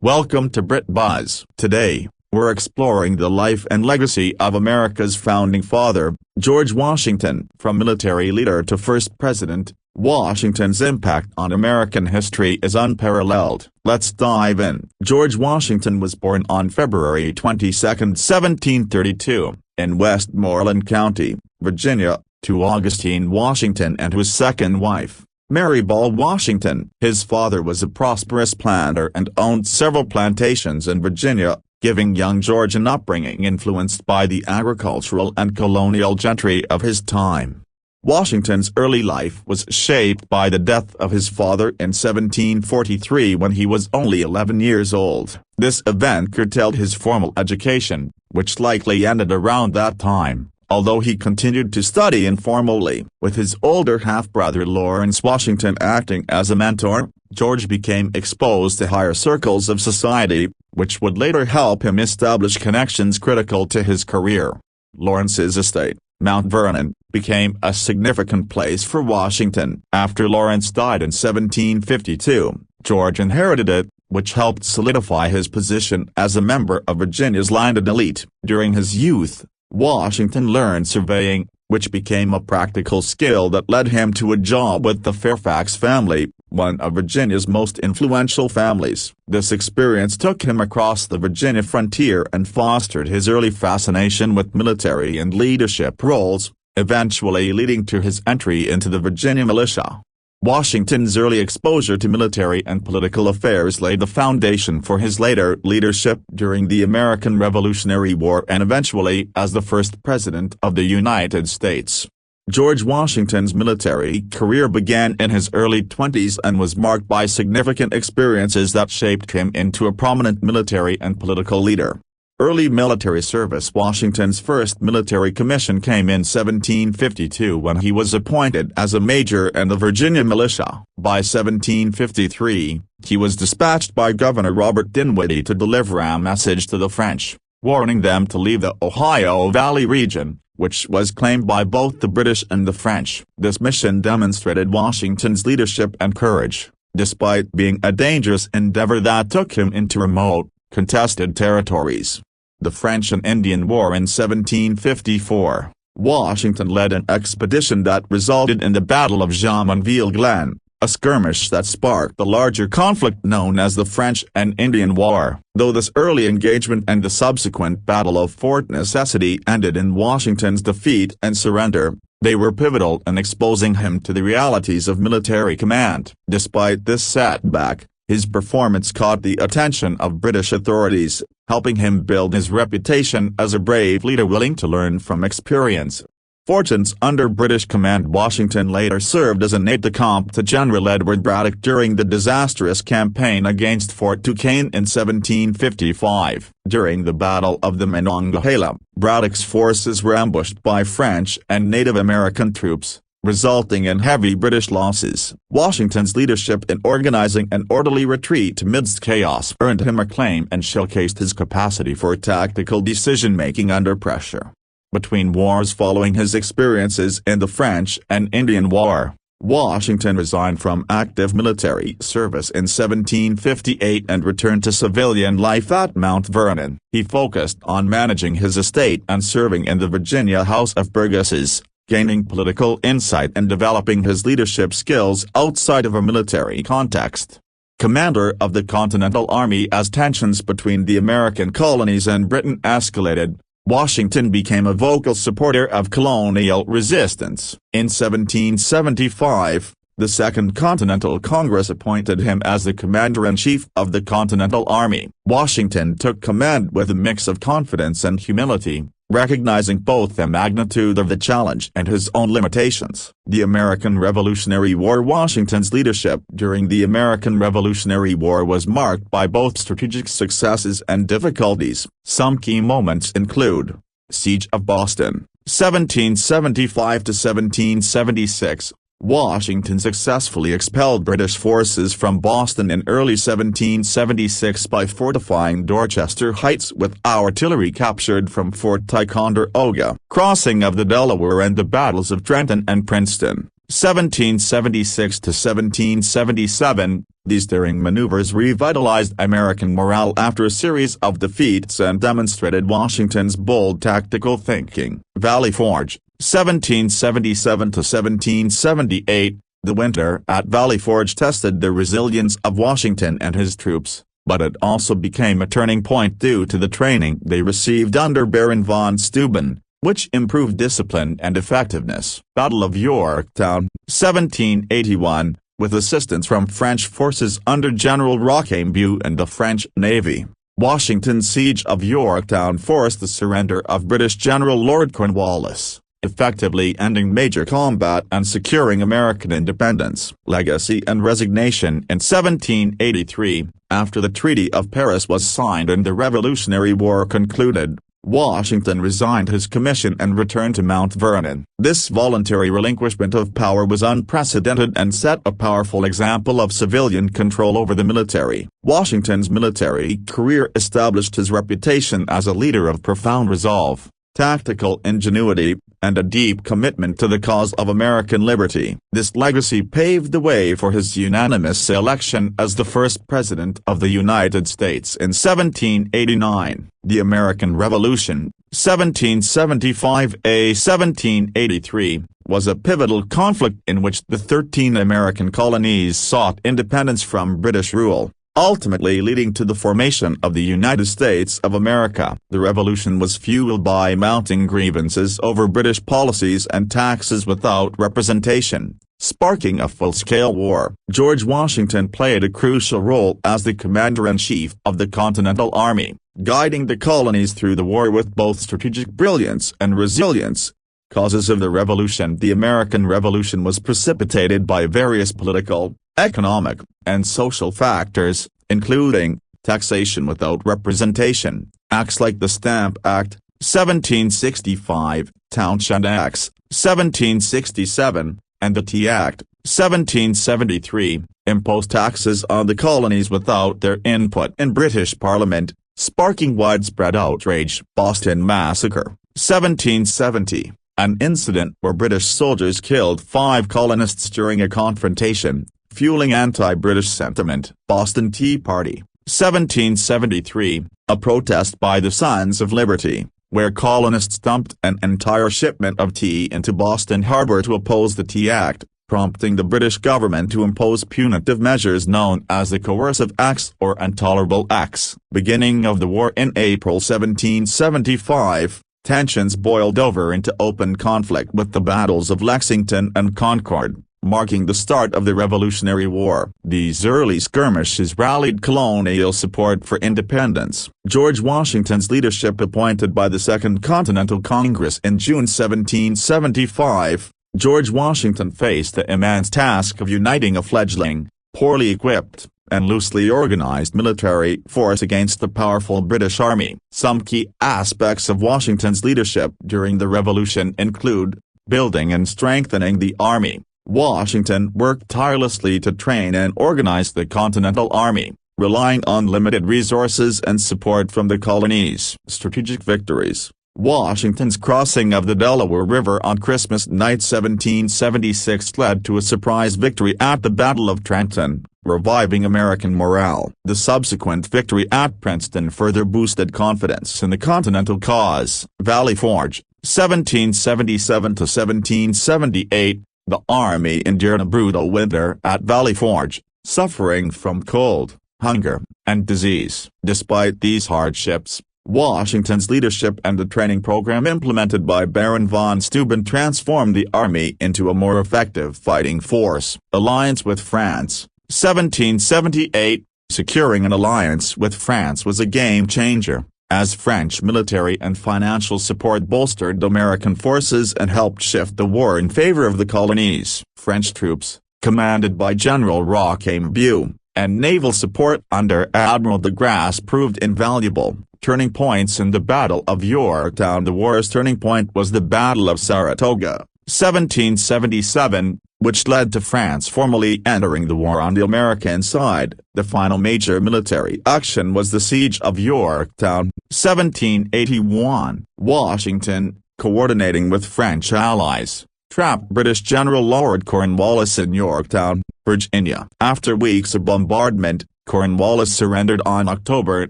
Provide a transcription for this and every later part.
Welcome to BritBuzz. Today, we're exploring the life and legacy of America's founding father, George Washington. From military leader to first president, Washington's impact on American history is unparalleled. Let's dive in. George Washington was born on February 22, 1732, in Westmoreland County, Virginia, to Augustine Washington and his second wife, Mary Ball Washington. His father was a prosperous planter and owned several plantations in Virginia, giving young George an upbringing influenced by the agricultural and colonial gentry of his time. Washington's early life was shaped by the death of his father in 1743 when he was only 11 years old. This event curtailed his formal education, which likely ended around that time, although he continued to study informally. With his older half-brother Lawrence Washington acting as a mentor, George became exposed to higher circles of society, which would later help him establish connections critical to his career. Lawrence's estate, Mount Vernon, became a significant place for Washington. After Lawrence died in 1752, George inherited it, which helped solidify his position as a member of Virginia's landed elite. During his youth, Washington learned surveying, which became a practical skill that led him to a job with the Fairfax family, one of Virginia's most influential families. This experience took him across the Virginia frontier and fostered his early fascination with military and leadership roles, eventually leading to his entry into the Virginia militia. Washington's early exposure to military and political affairs laid the foundation for his later leadership during the American Revolutionary War and eventually as the first president of the United States. George Washington's military career began in his early 20s and was marked by significant experiences that shaped him into a prominent military and political leader. Early military service. Washington's first military commission came in 1752 when he was appointed as a major in the Virginia militia. By 1753, he was dispatched by Governor Robert Dinwiddie to deliver a message to the French, warning them to leave the Ohio Valley region, which was claimed by both the British and the French. This mission demonstrated Washington's leadership and courage, despite being a dangerous endeavor that took him into remote, contested territories. The French and Indian War in 1754, Washington led an expedition that resulted in the Battle of Jumonville Glen, a skirmish that sparked the larger conflict known as the French and Indian War. Though this early engagement and the subsequent Battle of Fort Necessity ended in Washington's defeat and surrender, they were pivotal in exposing him to the realities of military command. Despite this setback, his performance caught the attention of British authorities, helping him build his reputation as a brave leader willing to learn from experience. Fortunes under British command. Washington later served as an aide-de-camp to General Edward Braddock during the disastrous campaign against Fort Duquesne in 1755. During the Battle of the Monongahela, Braddock's forces were ambushed by French and Native American troops, resulting in heavy British losses. Washington's leadership in organizing an orderly retreat amidst chaos earned him acclaim and showcased his capacity for tactical decision-making under pressure. Between wars. Following his experiences in the French and Indian War, Washington resigned from active military service in 1758 and returned to civilian life at Mount Vernon. He focused on managing his estate and serving in the Virginia House of Burgesses, gaining political insight and developing his leadership skills outside of a military context. Commander of the Continental Army. As tensions between the American colonies and Britain escalated, Washington became a vocal supporter of colonial resistance. In 1775, the Second Continental Congress appointed him as the Commander-in-Chief of the Continental Army. Washington took command with a mix of confidence and humility, recognizing both the magnitude of the challenge and his own limitations. The American Revolutionary War. Washington's leadership during the American Revolutionary War was marked by both strategic successes and difficulties. Some key moments include: Siege of Boston, 1775 to 1776. Washington successfully expelled British forces from Boston in early 1776 by fortifying Dorchester Heights with artillery captured from Fort Ticonderoga. Crossing of the Delaware and the battles of Trenton and Princeton. 1776 to 1777, these daring maneuvers revitalized American morale after a series of defeats and demonstrated Washington's bold tactical thinking. Valley Forge, 1777 to 1778, the winter at Valley Forge tested the resilience of Washington and his troops, but it also became a turning point due to the training they received under Baron von Steuben, which improved discipline and effectiveness. Battle of Yorktown, 1781, with assistance from French forces under General Rochambeau and the French Navy. Washington's siege of Yorktown forced the surrender of British General Lord Cornwallis, effectively ending major combat and securing American independence. Legacy and resignation. In 1783, after the Treaty of Paris was signed and the Revolutionary War concluded, Washington resigned his commission and returned to Mount Vernon. This voluntary relinquishment of power was unprecedented and set a powerful example of civilian control over the military. Washington's military career established his reputation as a leader of profound resolve, tactical ingenuity, and a deep commitment to the cause of American liberty. This legacy paved the way for his unanimous election as the first President of the United States in 1789. The American Revolution, 1775–1783, was a pivotal conflict in which the 13 American colonies sought independence from British rule, ultimately leading to the formation of the United States of America. The revolution was fueled by mounting grievances over British policies and taxes without representation, sparking a full-scale war. George Washington played a crucial role as the commander-in-chief of the Continental Army, guiding the colonies through the war with both strategic brilliance and resilience. Causes of the Revolution. The American Revolution was precipitated by various political, economic, and social factors, including taxation without representation, acts like the Stamp Act, 1765, Townshend Acts, 1767, and the Tea Act, 1773, imposed taxes on the colonies without their input in British Parliament, sparking widespread outrage. Boston Massacre, 1770. An incident where British soldiers killed 5 colonists during a confrontation, fueling anti-British sentiment. Boston Tea Party, 1773, a protest by the Sons of Liberty, where colonists dumped an entire shipment of tea into Boston Harbor to oppose the Tea Act, prompting the British government to impose punitive measures known as the Coercive Acts or Intolerable Acts. Beginning of the war. In April 1775, tensions boiled over into open conflict with the battles of Lexington and Concord, marking the start of the Revolutionary War. These early skirmishes rallied colonial support for independence. George Washington's leadership, appointed by the Second Continental Congress in June 1775, George Washington faced the immense task of uniting a fledgling, poorly equipped, and loosely organized military force against the powerful British Army. Some key aspects of Washington's leadership during the Revolution include building and strengthening the Army. Washington worked tirelessly to train and organize the Continental Army, relying on limited resources and support from the colonies. Strategic victories. Washington's crossing of the Delaware River on Christmas night 1776 led to a surprise victory at the Battle of Trenton, reviving American morale. The subsequent victory at Princeton further boosted confidence in the Continental cause. Valley Forge, 1777 to 1778, the Army endured a brutal winter at Valley Forge, suffering from cold, hunger, and disease. Despite these hardships, Washington's leadership and the training program implemented by Baron von Steuben transformed the Army into a more effective fighting force. Alliance with France, 1778. Securing an alliance with France was a game-changer, as French military and financial support bolstered American forces and helped shift the war in favor of the colonies. French troops, commanded by General Rochambeau, and naval support under Admiral de Grasse proved invaluable. Turning points in the Battle of Yorktown. The war's turning point was the Battle of Saratoga, 1777, which led to France formally entering the war on the American side. The final major military action was the Siege of Yorktown, 1781. Washington, coordinating with French allies, trapped British General Lord Cornwallis in Yorktown, Virginia. After weeks of bombardment, Cornwallis surrendered on October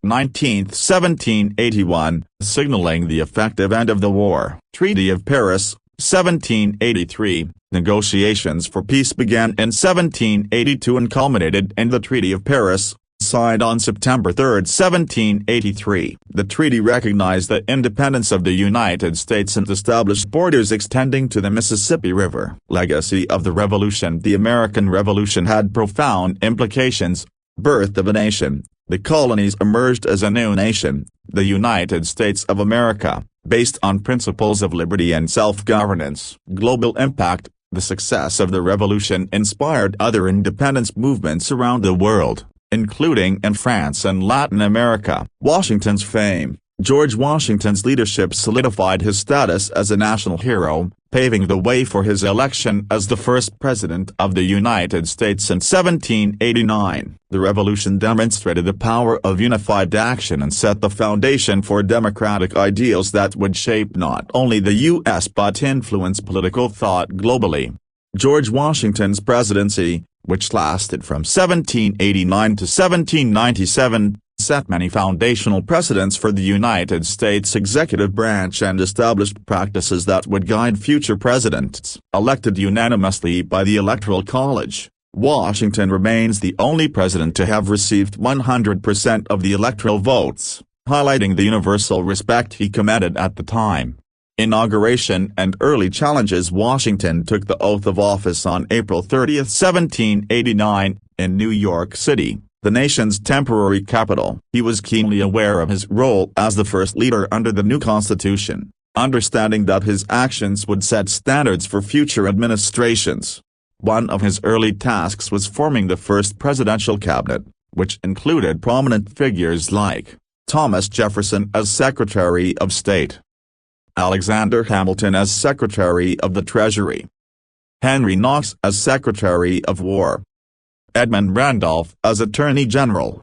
19, 1781, signaling the effective end of the war. Treaty of Paris, 1783. Negotiations for peace began in 1782 and culminated in the Treaty of Paris, signed on September 3, 1783. The treaty recognized the independence of the United States and established borders extending to the Mississippi River. Legacy of the Revolution. The American Revolution had profound implications. Birth of a nation. The colonies emerged as a new nation, the United States of America, based on principles of liberty and self-governance. Global impact. The success of the revolution inspired other independence movements around the world, including in France and Latin America. Washington's fame. George Washington's leadership solidified his status as a national hero, paving the way for his election as the first president of the United States in 1789. The revolution demonstrated the power of unified action and set the foundation for democratic ideals that would shape not only the U.S. but influence political thought globally. George Washington's presidency, which lasted from 1789 to 1797, set many foundational precedents for the United States executive branch and established practices that would guide future presidents. Elected unanimously by the Electoral College, Washington remains the only president to have received 100% of the electoral votes, highlighting the universal respect he commanded at the time. Inauguration and early challenges. Washington took the oath of office on April 30, 1789, in New York City, the nation's temporary capital. He was keenly aware of his role as the first leader under the new Constitution, understanding that his actions would set standards for future administrations. One of his early tasks was forming the first presidential cabinet, which included prominent figures like Thomas Jefferson as Secretary of State, Alexander Hamilton as Secretary of the Treasury, Henry Knox as Secretary of War, Edmund Randolph as Attorney General.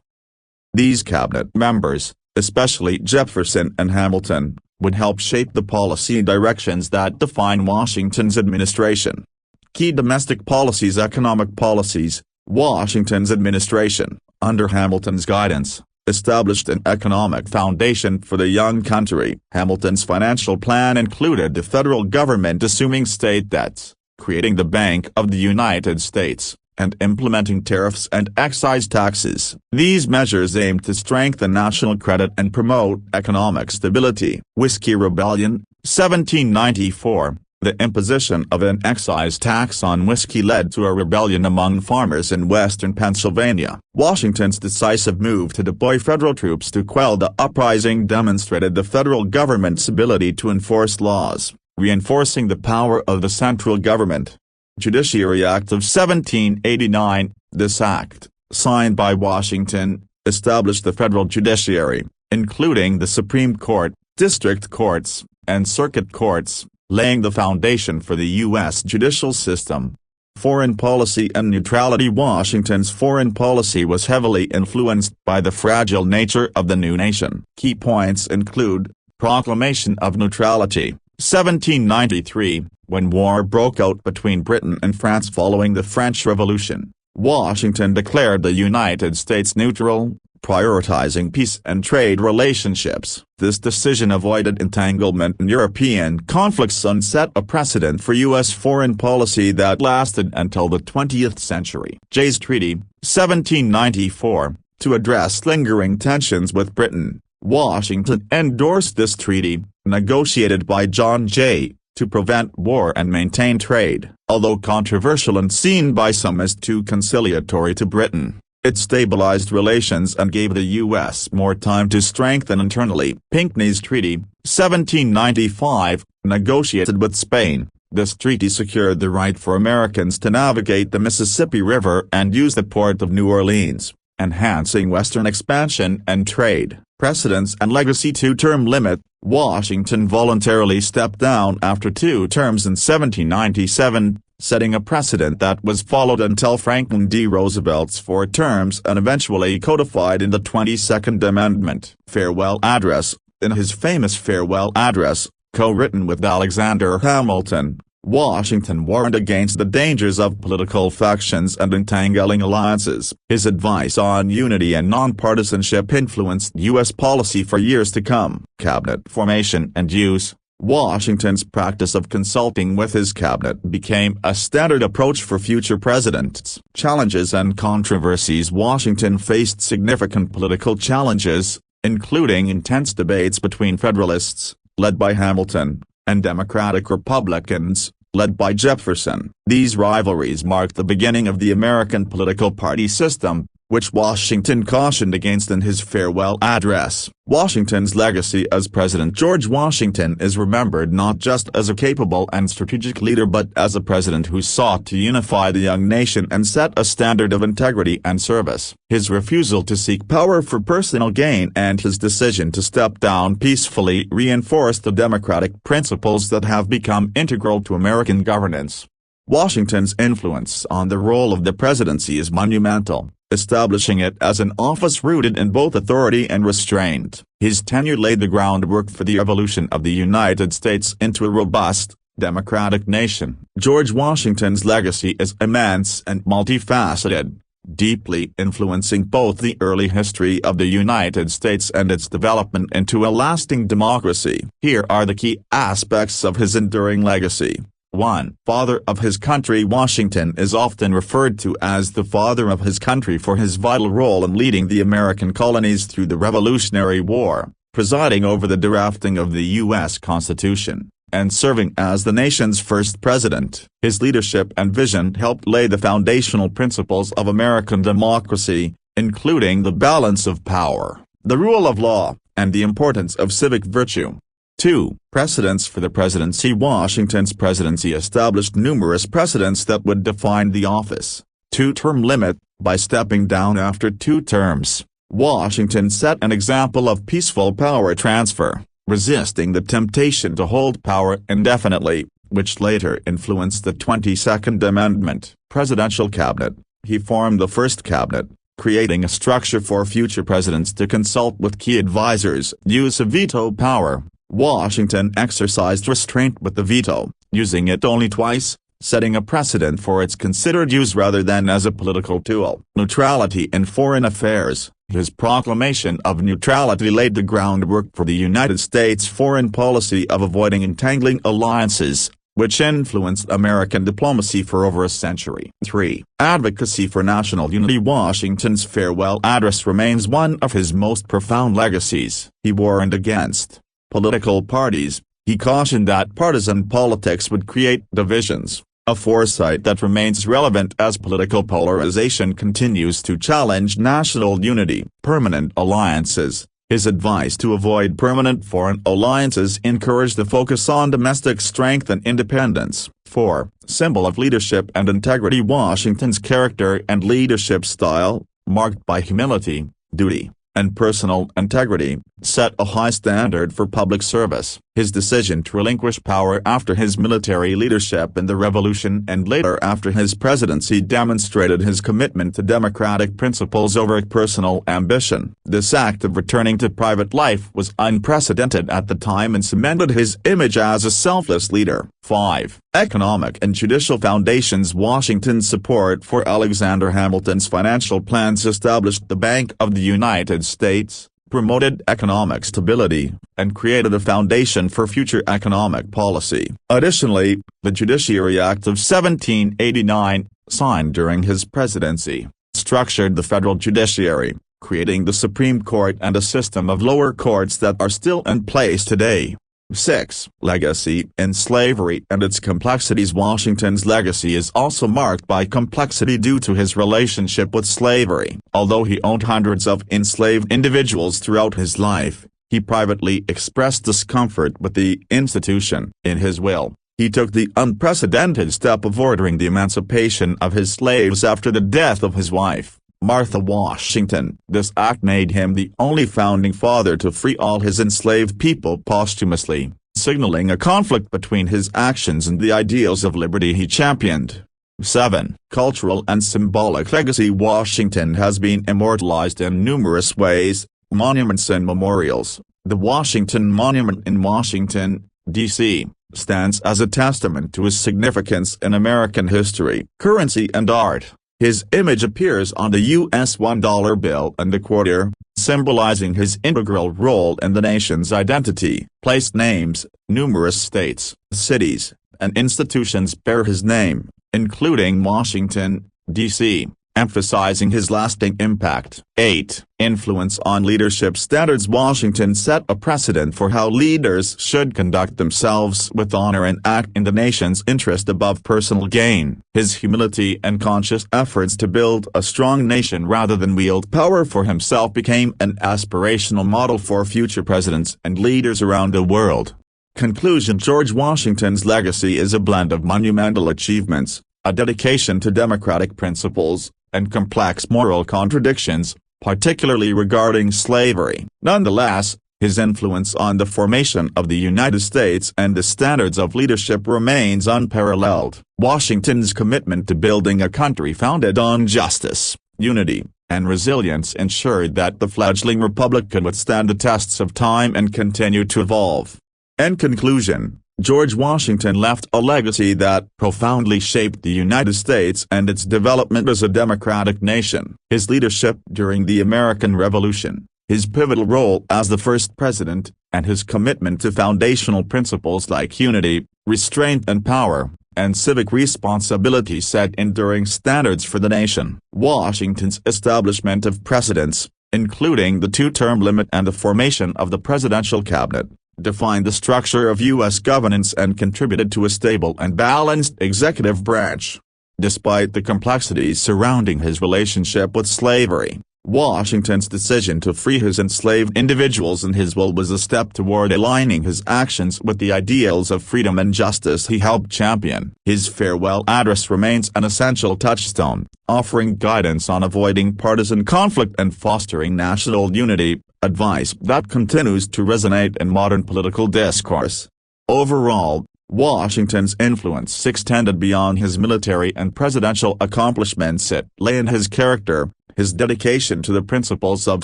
These cabinet members, especially Jefferson and Hamilton, would help shape the policy directions that define Washington's administration. Key domestic policies. Economic policies. Washington's administration, under Hamilton's guidance, established an economic foundation for the young country. Hamilton's financial plan included the federal government assuming state debts, creating the Bank of the United States, and implementing tariffs and excise taxes. These measures aimed to strengthen national credit and promote economic stability. Whiskey Rebellion, 1794. The imposition of an excise tax on whiskey led to a rebellion among farmers in western Pennsylvania. Washington's decisive move to deploy federal troops to quell the uprising demonstrated the federal government's ability to enforce laws, reinforcing the power of the central government. Judiciary Act of 1789. This act, signed by Washington, established the federal judiciary, including the Supreme Court, district courts, and circuit courts, laying the foundation for the U.S. judicial system. Foreign policy and neutrality. Washington's foreign policy was heavily influenced by the fragile nature of the new nation. Key points include: Proclamation of Neutrality, 1793, when war broke out between Britain and France following the French Revolution, Washington declared the United States neutral, prioritizing peace and trade relationships. This decision avoided entanglement in European conflicts and set a precedent for U.S. foreign policy that lasted until the 20th century. Jay's Treaty, 1794, to address lingering tensions with Britain, Washington endorsed this treaty, negotiated by John Jay, to prevent war and maintain trade. Although controversial and seen by some as too conciliatory to Britain, it stabilized relations and gave the U.S. more time to strengthen internally. Pinckney's Treaty, 1795, negotiated with Spain. This treaty secured the right for Americans to navigate the Mississippi River and use the port of New Orleans, enhancing Western expansion and trade. Precedents and legacy. Two-term limit. Washington voluntarily stepped down after 2 terms in 1797, setting a precedent that was followed until Franklin D. Roosevelt's 4 terms and eventually codified in the 22nd Amendment. Farewell Address. In his famous farewell address, co-written with Alexander Hamilton, Washington warned against the dangers of political factions and entangling alliances. His advice on unity and nonpartisanship influenced U.S. policy for years to come. Cabinet formation and use. Washington's practice of consulting with his cabinet became a standard approach for future presidents. Challenges and controversies. Washington faced significant political challenges, including intense debates between Federalists, led by Hamilton, and Democratic Republicans, led by Jefferson. These rivalries marked the beginning of the American political party system, which Washington cautioned against in his farewell address. Washington's legacy as president. George Washington is remembered not just as a capable and strategic leader but as a president who sought to unify the young nation and set a standard of integrity and service. His refusal to seek power for personal gain and his decision to step down peacefully reinforced the democratic principles that have become integral to American governance. Washington's influence on the role of the presidency is monumental, establishing it as an office rooted in both authority and restraint. His tenure laid the groundwork for the evolution of the United States into a robust, democratic nation. George Washington's legacy is immense and multifaceted, deeply influencing both the early history of the United States and its development into a lasting democracy. Here are the key aspects of his enduring legacy. 1. Father of his country. Washington is often referred to as the father of his country for his vital role in leading the American colonies through the Revolutionary War, presiding over the drafting of the U.S. Constitution, and serving as the nation's first president. His leadership and vision helped lay the foundational principles of American democracy, including the balance of power, the rule of law, and the importance of civic virtue. 2. Precedents for the presidency. Washington's presidency established numerous precedents that would define the office. 2-term limit. By stepping down after 2 terms, Washington set an example of peaceful power transfer, resisting the temptation to hold power indefinitely, which later influenced the 22nd Amendment. Presidential cabinet. He formed the first cabinet, creating a structure for future presidents to consult with key advisers. Use of veto power. Washington exercised restraint with the veto, using it only twice, setting a precedent for its considered use rather than as a political tool. Neutrality in foreign affairs. His proclamation of neutrality laid the groundwork for the United States foreign policy of avoiding entangling alliances, which influenced American diplomacy for over a century. 3. Advocacy for national unity. Washington's farewell address remains one of his most profound legacies. He warned against political parties. He cautioned that partisan politics would create divisions, a foresight that remains relevant as political polarization continues to challenge national unity. Permanent alliances. His advice to avoid permanent foreign alliances encouraged the focus on domestic strength and independence. 4. Symbol of leadership and integrity. Washington's character and leadership style, marked by humility, duty, and personal integrity, set a high standard for public service. His decision to relinquish power after his military leadership in the Revolution and later after his presidency demonstrated his commitment to democratic principles over personal ambition. This act of returning to private life was unprecedented at the time and cemented his image as a selfless leader. 5. Economic and judicial foundations. Washington's support for Alexander Hamilton's financial plans established the Bank of the United States, promoted economic stability, and created a foundation for future economic policy. Additionally, the Judiciary Act of 1789, signed during his presidency, structured the federal judiciary, creating the Supreme Court and a system of lower courts that are still in place today. 6. Legacy in slavery and its complexities. Washington's legacy is also marked by complexity due to his relationship with slavery. Although he owned hundreds of enslaved individuals throughout his life, he privately expressed discomfort with the institution. In his will, he took the unprecedented step of ordering the emancipation of his slaves after the death of his wife, Martha Washington. This act made him the only founding father to free all his enslaved people posthumously, signaling a conflict between his actions and the ideals of liberty he championed. 7. Cultural and symbolic legacy. Washington has been immortalized in numerous ways, monuments and memorials. The Washington Monument in Washington, D.C., stands as a testament to his significance in American history, currency and art. His image appears on the U.S. $1 bill and the quarter, symbolizing his integral role in the nation's identity. Place names, numerous states, cities, and institutions bear his name, including Washington, D.C., emphasizing his lasting impact. 8. Influence on leadership standards. Washington set a precedent for how leaders should conduct themselves with honor and act in the nation's interest above personal gain. His humility and conscious efforts to build a strong nation rather than wield power for himself became an aspirational model for future presidents and leaders around the world. Conclusion. George Washington's legacy is a blend of monumental achievements, a dedication to democratic principles, and complex moral contradictions, particularly regarding slavery. Nonetheless, his influence on the formation of the United States and the standards of leadership remains unparalleled. Washington's commitment to building a country founded on justice, unity, and resilience ensured that the fledgling republic could withstand the tests of time and continue to evolve. In conclusion, George Washington left a legacy that profoundly shaped the United States and its development as a democratic nation. His leadership during the American Revolution, his pivotal role as the first president, and his commitment to foundational principles like unity, restraint and power, and civic responsibility set enduring standards for the nation. Washington's establishment of precedents, including the two-term limit and the formation of the presidential cabinet, defined the structure of U.S. governance and contributed to a stable and balanced executive branch. Despite the complexities surrounding his relationship with slavery, Washington's decision to free his enslaved individuals in his will was a step toward aligning his actions with the ideals of freedom and justice he helped champion. His farewell address remains an essential touchstone, offering guidance on avoiding partisan conflict and fostering national unity, advice that continues to resonate in modern political discourse. Overall, Washington's influence extended beyond his military and presidential accomplishments. It lay in his character, his dedication to the principles of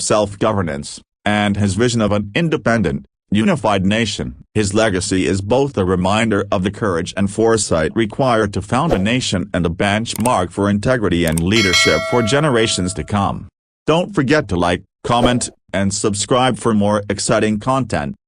self-governance, and his vision of an independent, unified nation. His legacy is both a reminder of the courage and foresight required to found a nation and a benchmark for integrity and leadership for generations to come. Don't forget to like, comment, and subscribe for more exciting content.